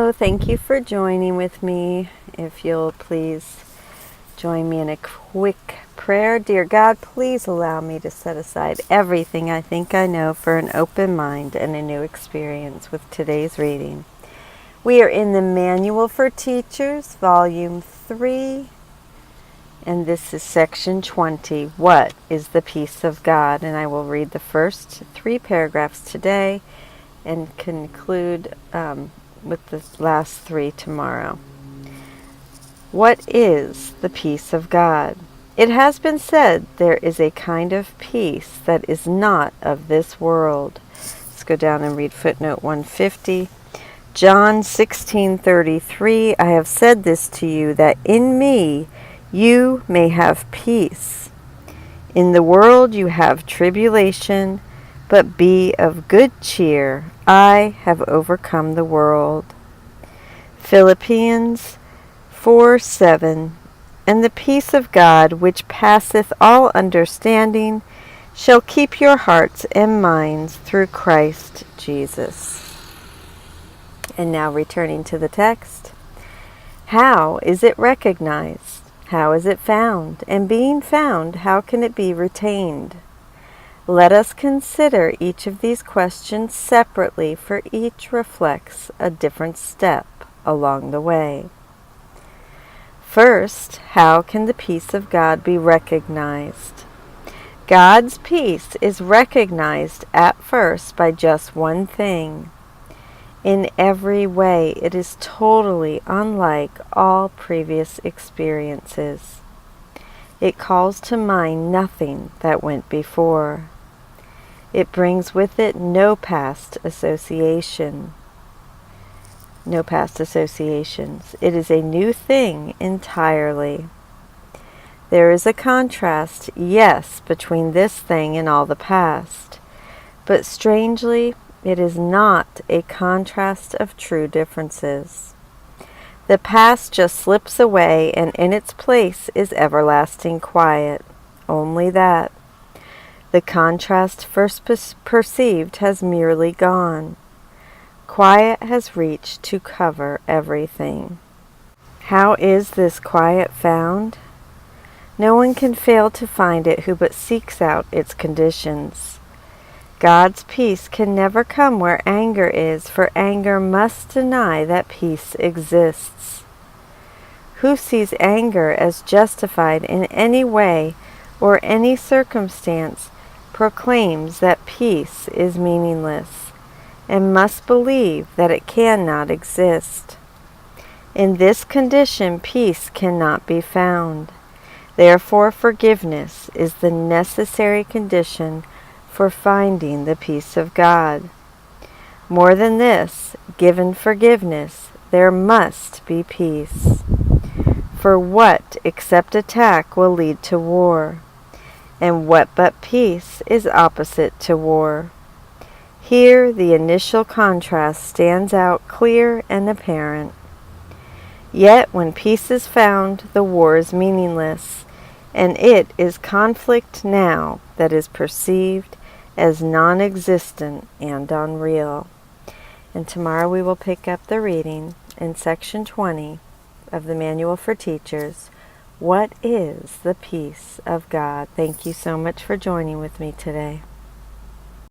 Hello, thank you for joining with me. If you'll please join me in a quick prayer. Dear God, please allow me to set aside everything I think I know for an open mind and a new experience with today's reading. We are in the Manual for Teachers, Volume 3, and this is Section 20, What is the Peace of God? And I will read the first 3 paragraphs today and conclude with the last 3 tomorrow. What is the peace of God? It has been said there is a kind of peace that is not of this world. Let's go down and read footnote 150. John 16:33, I have said this to you, that in me you may have peace. In the world you have tribulation, but be of good cheer. I have overcome the world. Philippians 4:7, and the peace of God, which passeth all understanding, shall keep your hearts and minds through Christ Jesus. And now returning to the text. How is it recognized? How is it found? And being found, how can it be retained? Let us consider each of these questions separately, for each reflects a different step along the way. First, how can the peace of God be recognized? God's peace is recognized at first by just one thing. In every way, it is totally unlike all previous experiences. It calls to mind nothing that went before. It brings with it no past associations. It is a new thing entirely. There is a contrast, yes, between this thing and all the past, but strangely, it is not a contrast of true differences. The past just slips away, and in its place is everlasting quiet. Only that. The contrast first perceived has merely gone. Quiet has reached to cover everything. How is this quiet found? No one can fail to find it who but seeks out its conditions. God's peace can never come where anger is, for anger must deny that peace exists. Who sees anger as justified in any way or any circumstance proclaims that peace is meaningless, and must believe that it cannot exist. In this condition, peace cannot be found. Therefore, forgiveness is the necessary condition for finding the peace of God. More than this, given forgiveness, there must be peace. For what except attack will lead to war? And what but peace is opposite to war? Here the initial contrast stands out clear and apparent. Yet when peace is found, the war is meaningless, and it is conflict now that is perceived as non-existent and unreal. And tomorrow we will pick up the reading in Section 20 of the Manual for Teachers, What is the Peace of God? Thank you so much for joining with me today.